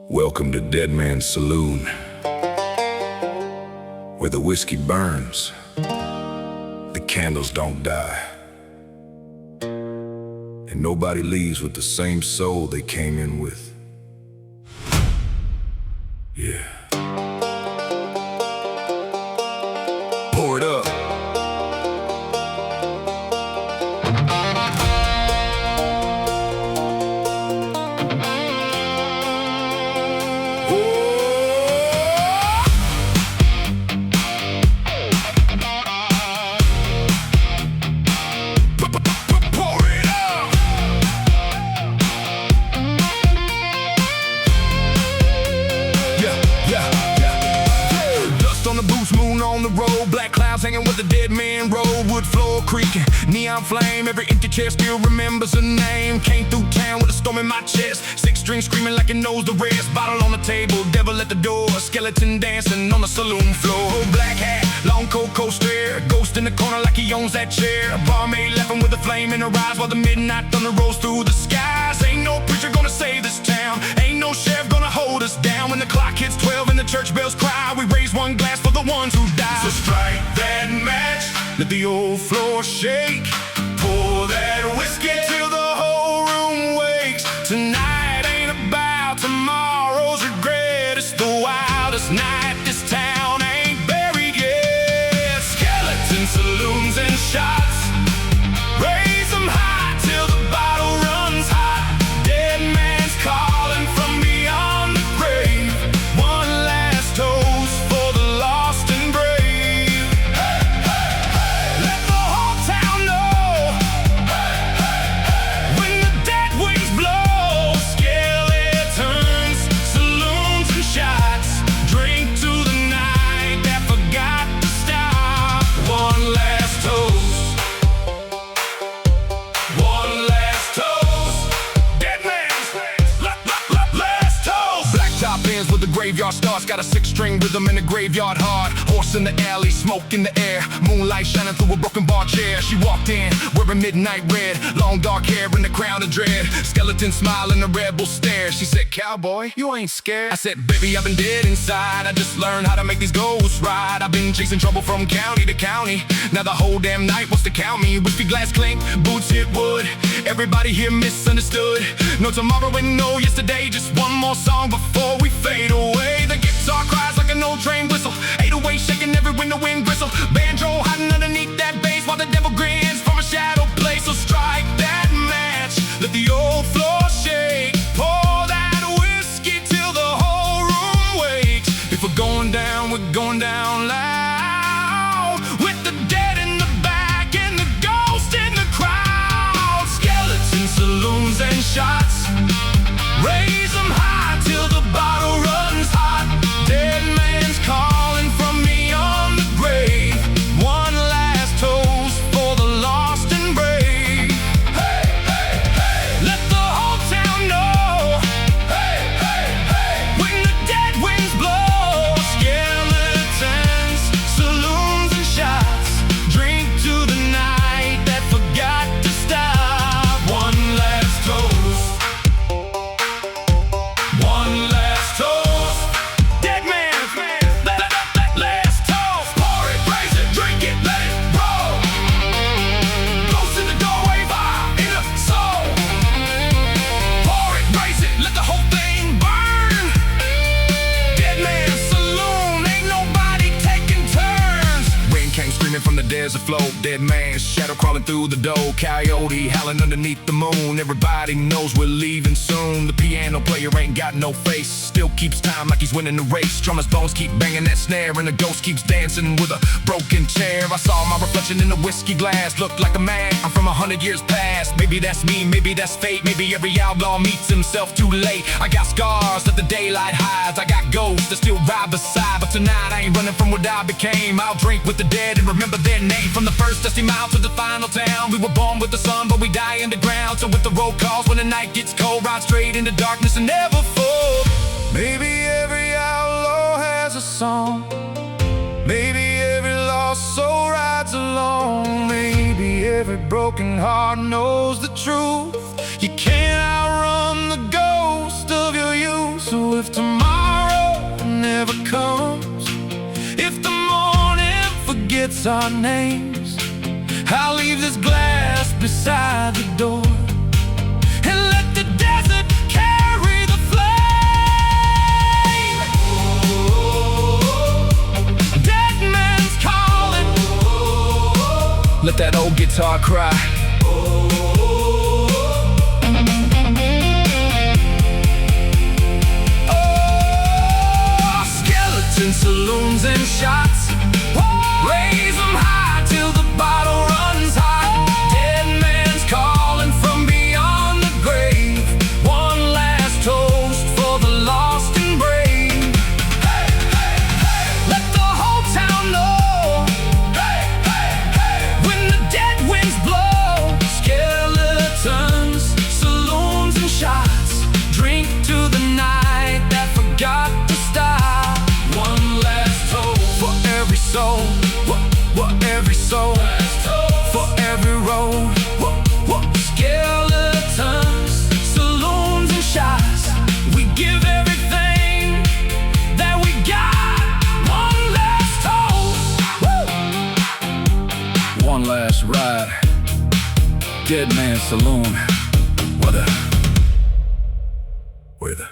Welcome to Dead Man's Saloon, where the whiskey burns, the candles don't die, and nobody leaves with the same soul they came in with. Yeah. Pour it up. On the boots, moon on the road, black clouds hanging with the dead man road, wood floor creaking, neon flame, every empty chair still remembers a name. Came through town with a storm in my chest, six strings screaming like it knows the rest. Bottle on the table, devil at the door, skeleton dancing on the saloon floor. Black hat, long coat, coast stare, ghost in the corner like he owns that chair. A barmaid laughing with a flame in her eyes while the midnight thunder rolls through the skies. Ain't no preacher gonna save this town, ain't no sheriff gonna hold us down. When the clock hits 12 and the church bells cry, we raise one glass for the ones who died. So strike that match, let the old floor shake, pour that whiskey till the whole room wakes. Tonight ain't about tomorrow's regret, it's the wildest night this town ain't buried yet. Skeletons, saloons, and shots, raise them high till the bottle runs hot. Dead man's calling from beyond the grave, one last toast for the lost and brave. Hey, hey, hey. Let the whole town know, hey, hey, hey. When the dead wings blow, skeletons, saloons, and shots, drink to the night that forgot to stop. One last toast, one last toast, dead man's last toast. Black top ends with the graveyard starts, got a six-string rhythm in the graveyard heart. Horse in the alley, smoke in the air, moonlight shining through a broken bar chair. She walked in wearing midnight red, long dark hair in the crown of dread. Skeleton smile and a rebel stare. She said, "Cowboy, you ain't scared?" I said, "Baby, I've been dead inside. I just learned how to make these ghosts ride. I've been chasing trouble from county to county. Now the whole damn night wants to count me. Whiskey glass clink, boots hit wood. Everybody here misunderstood. No tomorrow and no yesterday. Just one more song before we fade away." The guitar cries like an old train whistle, 808 shaking every window wind bristle. Banjo hiding underneath that bass while the devil grins from a shadow place. So strike that match, let the old floor shake, pour that whiskey till the whole room wakes. If we're going down, we're going down loud, with the dead in the back and the ghost in the crowd. Skeletons, saloons, and shots, raise them high till the bottle runs hot. Dead man's calling from beyond the grave, one last toast for the lost and brave. Hey, hey, hey. Let the whole town know, hey, hey, hey. When the dead winds blow, skeletons, saloons, and shots, drink to the night that forgot to stop. One last toast, one last toast, dead man's last toast. Pour it, raise it, drink it, let it roll. Ghost in the doorway, fire in the soul. Pour it, raise it, let the whole thing burn. Dead man's saloon, ain't nobody taking turns. Rain came screaming from the desert floor. Dead man's shadow crawling through the door. Coyote howling underneath the moon. Everybody knows we're leaving soon. The piano player ain't got no face, still keeps time like he's winning the race. Drummer's bones keep banging that snare, and the ghost keeps dancing with a broken chair. I saw my reflection in the whiskey glass, looked like a man, I'm from 100 years past. Maybe that's me, maybe that's fate, maybe every outlaw meets himself too late. I got scars that the daylight hides, I got ghosts that still ride beside. But tonight I ain't running from what I became. I'll drink with the dead and remember their name. From the first dusty mile to the final town, we were born with the sun but we die underground. So with the roll calls when the night gets cold, ride straight into darkness and never fall. Maybe every outlaw has a song, maybe every lost soul rides along. Maybe every broken heart knows the truth. You can't outrun the ghost of your youth. So if tomorrow us our names. I'll leave this glass beside the door and let the desert carry the flame. Dead man's calling. Let that old guitar cry. Saloons and shots, raise them high till the bottle runs hot. Dead man's calling from beyond the grave. One last toast for the lost and brave. Hey, hey, hey. Let the whole town know. Hey, hey, hey. When the dead winds blow, skeletons, saloons and shots. Drink to the night that forgot to stop. Soul, every soul, for every road, skeletons, saloons and shots. We give everything that we got. One last toast, one last ride. Dead man's saloon, where the